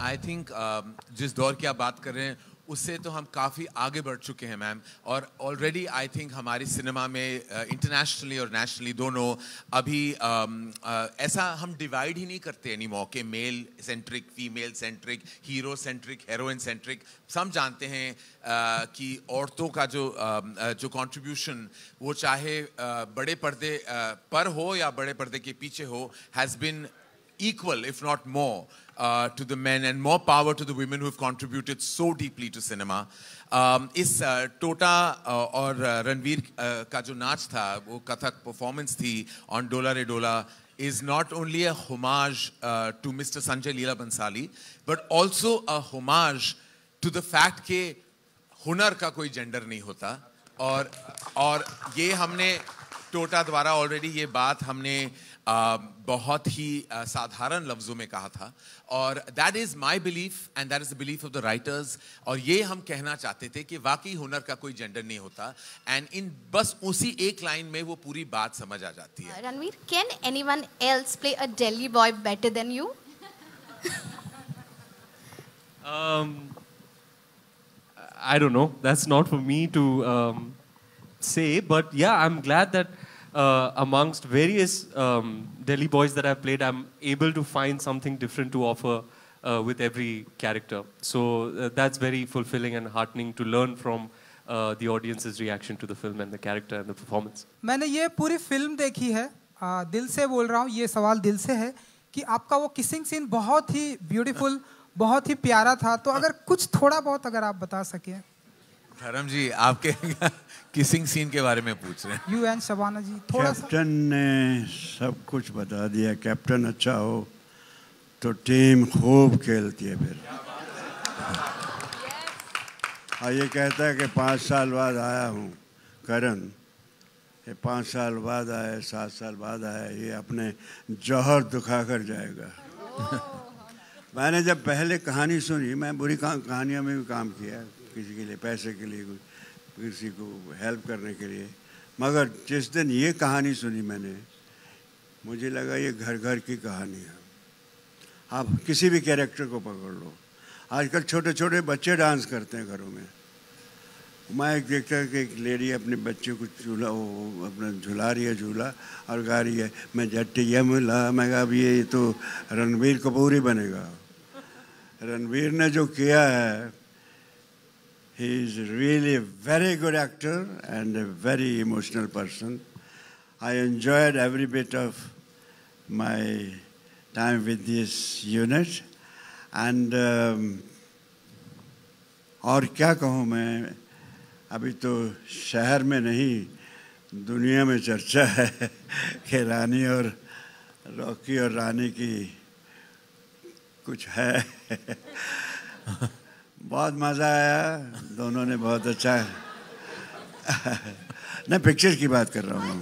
I think जिस दौर की आप बात कर रहे हैं उससे तो हम काफ़ी आगे बढ़ चुके हैं मैम, और ऑलरेडी आई थिंक हमारी सिनेमा में इंटरनेशनली और नेशनली दोनों अभी ऐसा हम डिवाइड ही नहीं करते एनी मौर के male centric, female centric, hero centric, heroine centric. सब जानते हैं कि औरतों का जो कंट्रीब्यूशन वो चाहे बड़े पर्दे पर हो या बड़े पर्दे के पीछे हो, has been equal, if not more, to the men, and more power to the women who have contributed so deeply to cinema. इस टोटा और रणवीर का जो नाच था, वो कथक परफॉर्मेंस थी on डोला रे डोला, is not only a homage to Mr. Sanjay Leela Bhansali, but also a homage to the fact कि हुनर का कोई जेंडर नहीं होता। और ये हमने टोटा द्वारा ऑलरेडी ये बात हमने बहुत ही साधारण लफ्ज़ों में कहा था, और that is my belief and that is the belief of the writers. और ये हम कहना चाहते थे कि वाकई हुनर का कोई जेंडर नहीं होता, एंड इन बस उसी एक लाइन में वो पूरी बात समझ आ जाती है। Ranveer, can anyone else play a Delhi boy better than you? I don't know. That's not for me to say. But yeah, I'm glad that amongst various Delhi boys that I've played, I'm able to find something different to offer with every character. So that's very fulfilling and heartening to learn from the audience's reaction to the film and the character and the performance. मैंने ये पूरी film देखी है, दिल से बोल रहा हूँ, ये सवाल दिल से है कि आपका वो किसिंग सीन बहुत ही ब्यूटीफुल, बहुत ही प्यारा था। तो अगर कुछ थोड़ा बहुत अगर आप बता सके। धर्म जी, आपके किसिंग सीन के बारे में पूछ रहे हैं। यू एंड शबाना जी, थोड़ा सा। कैप्टन ने सब कुछ बता दिया। कैप्टन अच्छा हो तो टीम खूब खेलती है फिर। और ये कहता है कि 5 साल बाद आया हूँ करण, ये 5 साल बाद आए, 7 साल बाद आया, ये अपने जौहर दुखा कर जाएगा। मैंने जब पहले कहानी सुनी, मैं बुरी कहानियों में भी काम किया, किसी के लिए पैसे के लिए, किसी को हेल्प करने के लिए, मगर जिस दिन ये कहानी सुनी मैंने, मुझे लगा ये घर घर की कहानी है। आप किसी भी कैरेक्टर को पकड़ लो, आजकल छोटे छोटे बच्चे डांस करते हैं घरों में। मैं एक देखता कि एक लेडी अपने बच्चे को झूला, वो अपना झुला रही है झूला और गा रही है, मैं जट्टी यमला। मैं कहा अब ये तो रणबीर कपूर ही बनेगा। रणबीर ने जो किया है, he is really a very good actor and a very emotional person. I enjoyed every bit of my time with this unit, and और क्या कहूँ मैं, अभी तो शहर में नहीं दुनिया में चर्चा है कि रानी और रॉकी और रानी की कुछ है। बहुत मज़ा आया, दोनों ने बहुत अच्छा मैं पिक्चर की बात कर रहा हूँ।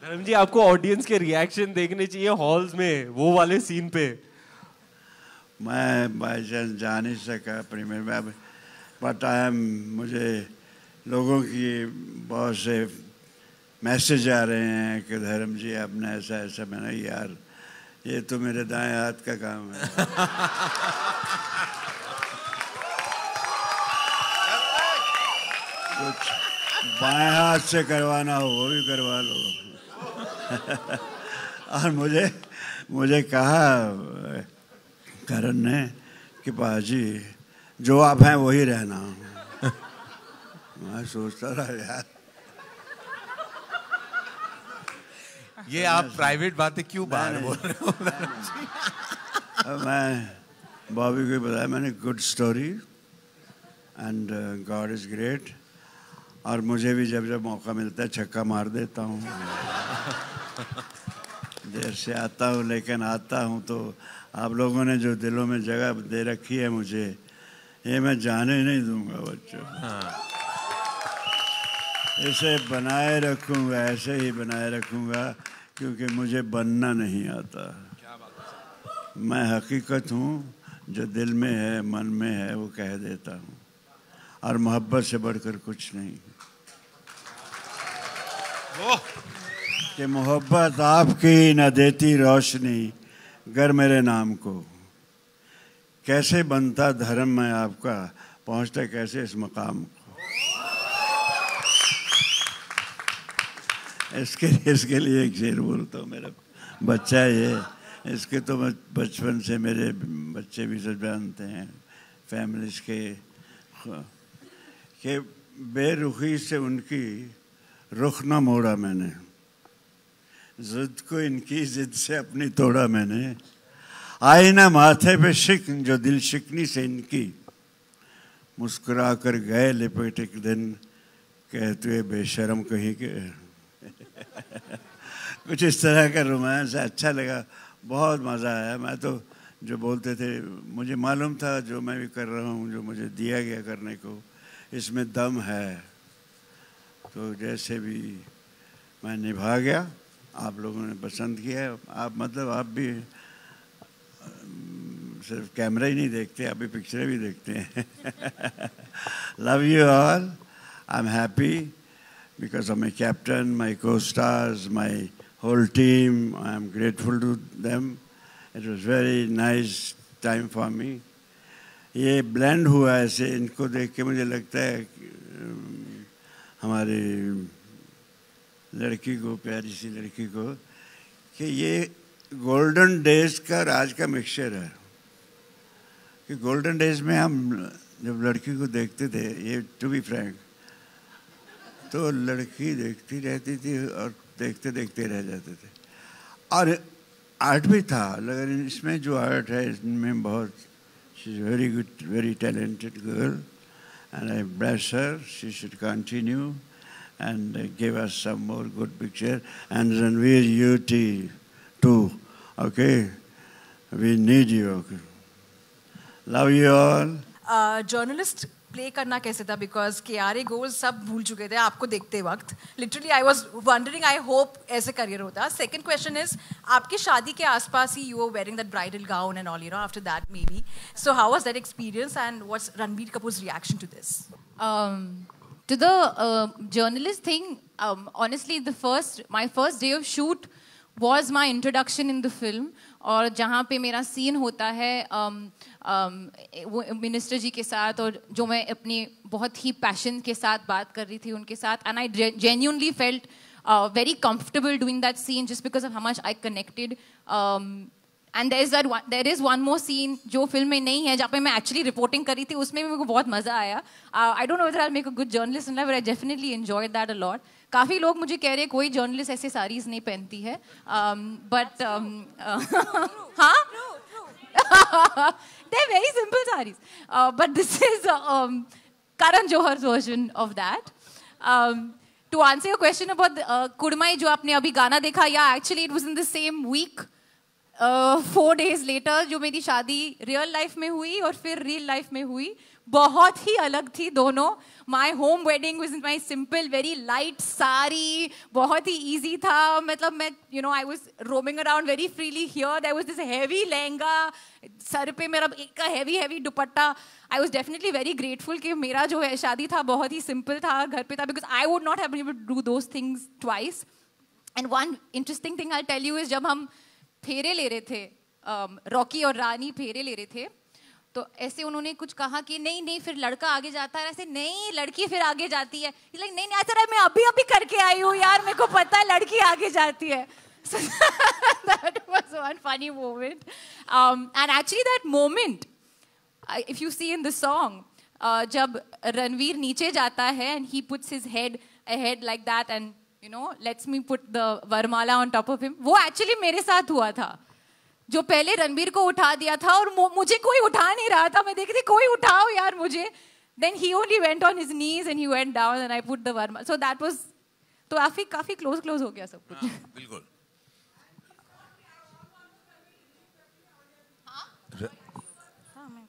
धर्म जी, आपको ऑडियंस के रिएक्शन देखने चाहिए हॉल्स में, वो वाले सीन पे। मैं बाई चांस जा नहीं सका प्रीमियर में, बट मुझे लोगों की बहुत से मैसेज आ रहे हैं कि धर्म जी आपने ऐसा ऐसा। मैंने यार ये तो मेरे दाएं हाथ का काम है। कुछ बाएं हाथ से करवाना हो वो भी करवा लो। और मुझे कहा करण ने कि बाजी जो आप हैं वही रहना। मैं सोचता रहा यार, ये आप प्राइवेट बातें क्यों बाहर बोल रहे हो? मैं बॉबी को बताया मैंने, good story and God is great. और मुझे भी जब जब मौका मिलता है छक्का मार देता हूँ। देर से आता हूँ लेकिन आता हूँ। तो आप लोगों ने जो दिलों में जगह दे रखी है मुझे, ये मैं जाने नहीं दूंगा बच्चों। इसे बनाए रखूँगा, ऐसे ही बनाए रखूँगा, क्योंकि मुझे बनना नहीं आता। मैं हकीकत हूँ, जो दिल में है मन में है वो कह देता हूँ, और मोहब्बत से बढ़कर कुछ नहीं। कि मोहब्बत आपकी न देती रोशनी गर मेरे नाम को, कैसे बनता धर्म मैं आपका, पहुंचता कैसे इस मकाम को। इसके लिए एक शेर बोलता हूँ। मेरा बच्चा है ये, इसके तो मैं बचपन से, मेरे बच्चे भी सब जानते हैं फैमिलीज के, कि बेरुखी से उनकी रुख न मोड़ा मैंने, जिद को इनकी जिद से अपनी तोड़ा मैंने, आई ना माथे पे शिकन जो दिल शिकनी से इनकी, मुस्कुरा कर गए लिपट एक दिन कहते हुए बेशर्म कहीं के। कुछ इस तरह का रोमांस अच्छा लगा, बहुत मज़ा आया। मैं तो जो बोलते थे, मुझे मालूम था जो मैं भी कर रहा हूँ, जो मुझे दिया गया करने को, इसमें दम है, तो जैसे भी मैं निभा गया। आप लोगों ने पसंद किया। आप मतलब आप भी सिर्फ कैमरा ही नहीं देखते, आप भी पिक्चरें भी देखते हैं। Love you all. I am happy because of my captain, my co-stars, my whole team. I am grateful to them. It was very nice time for me. ये blend हुआ ऐसे, इनको देख के मुझे लगता है हमारी लड़की को, प्यारी सी लड़की को, कि ये गोल्डन डेज का राज का मिक्सचर है। कि गोल्डन डेज में हम जब लड़की को देखते थे, ये टू बी फ्रैंक, तो लड़की देखती रहती थी और देखते देखते रह जाते थे। और आर्ट भी था, लेकिन इसमें जो आर्ट है इसमें बहुत, she is very good, very talented girl, and I bless her, she should continue and give us some more good picture. And Ranveer, you too, okay? We need you, okay? Love you all. Journalist play करना कैसे था, because KRA goals सब भूल चुके थे आपको देखते वक्त. Literally I was wondering, I hope ऐसे करियर होता. सेकंड क्वेश्चन इज, आपकी शादी के आसपास ही you were wearing that bridal gown and all, you know, after that maybe. So how was that experience and what's Ranbir Kapoor's reaction to this? To the journalist thing, honestly, my first day of shoot was my introduction in the film. और जहाँ पे मेरा scene होता है minister जी के साथ, और जो मैं अपने बहुत ही पैशन के साथ बात कर रही थी उनके साथ, and I genuinely felt very comfortable doing that scene just because of how much I connected. And there is one more scene जो फिल्म में नहीं है, जहाँ पे मैं एक्चुअली रिपोर्टिंग करी थी, उसमें भी मेरे को बहुत मजा आया. I don't know whether I'll make a good journalist in life, but I definitely enjoyed that a lot. काफी लोग मुझे कह रहे हैं कोई जर्नलिस्ट ऐसे साड़ीज नहीं पहनती है, but हाँ, they're very simple sarees, but this is Karan Johar's version of that. To answer your question about Kudmai जो आपने अभी गाना देखा, yeah, actually it was in the same week. 4 days later जो मेरी शादी रियल लाइफ में हुई और फिर रियल लाइफ में हुई, बहुत ही अलग थी दोनों. My home wedding was in my simple very light sari, बहुत ही ईजी था. मतलब मैं I was roaming around very freely. Here there was this heavy lehenga, सर पे मेरा एक का heavy dupatta. I was definitely very grateful कि मेरा जो है शादी था बहुत ही सिंपल था, घर पे था, because I would not have been able to do those things twice. And one interesting thing I tell you is, जब हम फेरे ले रहे थे, रॉकी और रानी फेरे ले रहे थे, तो ऐसे उन्होंने कुछ कहा कि नहीं फिर लड़का आगे जाता है, ऐसे नहीं लड़की फिर आगे जाती है. नहीं ऐसा मैं अभी करके आई हूँ यार, मेरे को पता है लड़की आगे जाती है. So that was one funny moment. And actually that moment, if you see in the song, जब रणवीर नीचे जाता है and he puts his head ahead like that and lets me put the वरमाला on top of him, वो actually मेरे साथ हुआ था. जो पहले रणबीर को उठा दिया था और मुझे कोई उठा नहीं रहा था, मैं देख रही थी कोई उठाओ यार मुझे. Then he only went on his knees and he went down and I put the varma. So that was, तो काफी close हो गया सब कुछ. बिल्कुल.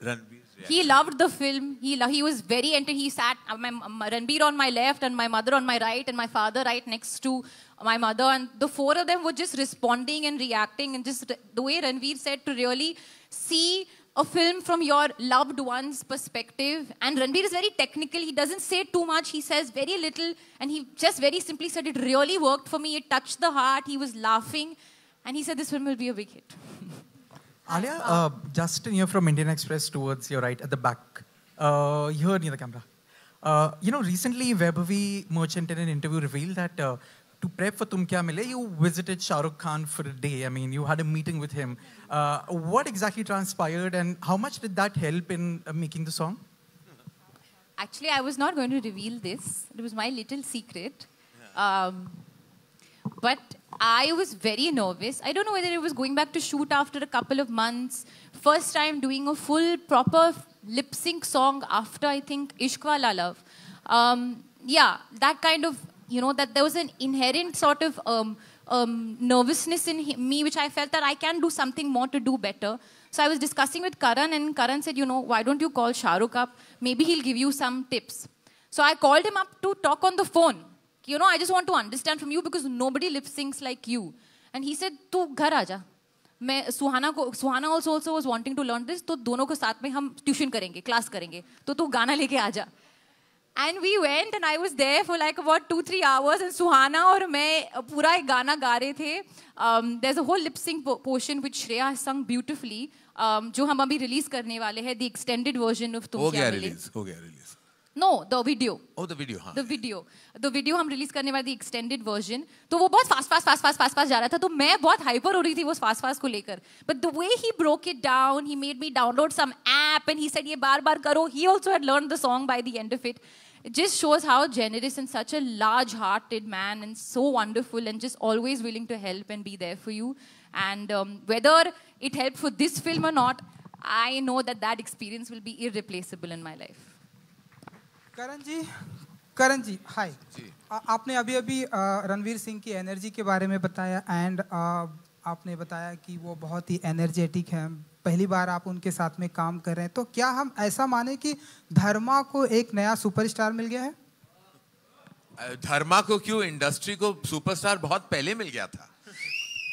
Ranbir. He loved the film. He was very into. He sat Ranbir on my left and my mother on my right and my father right next to my mother, and the four of them were just responding and reacting, and just the way Ranveer said, to really see a film from your loved one's perspective. And Ranbir is very technical. He doesn't say too much. He says very little. And he just very simply said, it really worked for me. It touched the heart. He was laughing. And he said, this film will be a big hit. Alia, just near from Indian Express towards your right at the back. Here near the camera. Recently Vaibhavi Merchant in an interview revealed that to prep for Tum Kya Mile, you visited Shah Rukh Khan for a day. I mean, you had a meeting with him. What exactly transpired and how much did that help in making the song? Actually, I was not going to reveal this. It was my little secret. But I was very nervous. I don't know whether it was going back to shoot after a couple of months. First time doing a full, proper lip sync song after, I think, Ishq Wala Love. Yeah, that kind of, that there was an inherent sort of nervousness in me, which I felt that I can do something more to do better. So I was discussing with Karan, and Karan said, why don't you call Shah Rukh up? Maybe he'll give you some tips. So I called him up to talk on the phone. I just want to understand from you because nobody lip syncs like you. And he said, tu ghar aaja. Suhana also was wanting to learn this. तो दोनों को साथ में हम tuition करेंगे, class करेंगे. तो तू गाना लेके आजा. And we went and I was there for like about 2-3 hours and Suhana और मैं पूरा एक गाना गा रहे थे. There's a whole lip sync portion which Shreya has sung beautifully. जो हम अभी release करने वाले हैं, the extended version of तुम क्या मिले. हो गया release. No, the video. Oh, the video, हाँ. The video हम release करने वाले the extended version. तो वो बहुत fast जा रहा था. तो मैं बहुत hyper हो रही थी वो fast को लेकर. But the way he broke it down, he made me download some app and he said ये बार करो. He also had learned the song by the end of it. It just shows how generous and such a large-hearted man and so wonderful and just always willing to help and be there for you. And whether it helped for this film or not, I know that experience will be irreplaceable in my life. करण जी हाय आपने अभी रणवीर सिंह की energy के बारे में बताया and आपने बताया कि वो बहुत ही एनर्जेटिक हैं पहली बार आप उनके साथ में काम कर रहे हैं तो क्या हम ऐसा माने कि धर्मा को एक नया सुपरस्टार मिल गया है धर्मा को क्यों इंडस्ट्री को सुपरस्टार बहुत पहले मिल गया था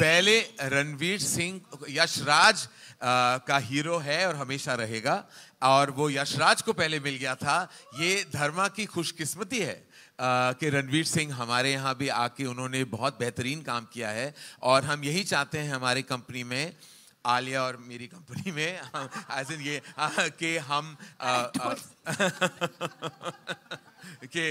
पहले रणवीर सिंह यशराज का हीरो है और हमेशा रहेगा और वो यशराज को पहले मिल गया था ये धर्मा की खुशकिस्मती है कि रणवीर सिंह हमारे यहाँ भी आके उन्होंने बहुत बेहतरीन काम किया है और हम यही चाहते हैं हमारी कंपनी में आलिया और मेरी कंपनी में एज इन ये कि हम कि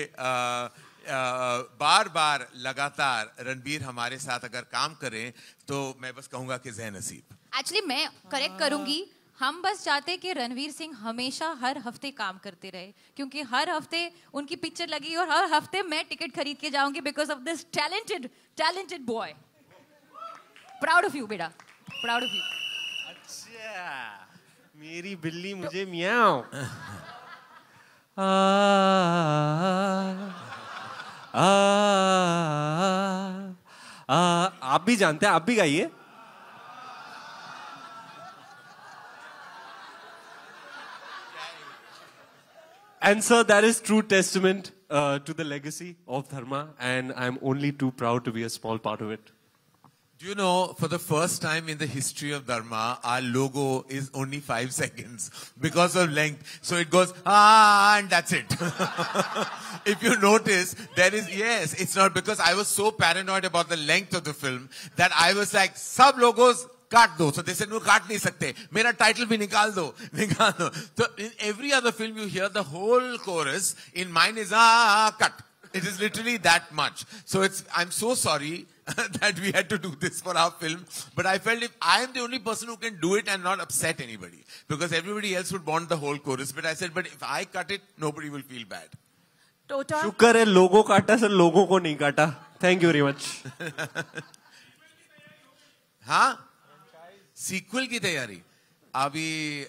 बार लगातार रणबीर हमारे साथ अगर काम करें तो मैं बस कहूंगा कि ज़े नसीब एक्चुअली मैं करेक्ट करूंगी हम बस चाहते कि रणवीर सिंह हमेशा हर हफ्ते काम करते रहे क्योंकि हर हफ्ते उनकी पिक्चर लगी और हर हफ्ते मैं टिकट खरीद के जाऊंगी because of this talented boy proud of you बेटा प्राउड ऑफ यू अच्छा मेरी बिल्ली मुझे मियाओ आप भी जानते हैं आप भी गाइए And sir, that is true testament to the legacy of Dharma, and I'm only too proud to be a small part of it. Do you know, for the first time in the history of Dharma, our logo is only 5 seconds because of length. So it goes, and that's it. If you notice, there is, yes, it's not because I was so paranoid about the length of the film that I was like, sub logos, काट दो so they said no काट नहीं सकते मेरा title भी निकाल दो so in every other film you hear the whole chorus in mine is cut it is literally that much so I'm so sorry that we had to do this for our film but I felt if I am the only person who can do it and not upset anybody because everybody else would want the whole chorus but I said but if I cut it nobody will feel bad Tota शुक्र है लोगों काटा sir लोगों को नहीं काटा thank you very much हाँ sequel की तैयारी अभी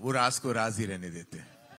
वो राज को राज ही रहने देते हैं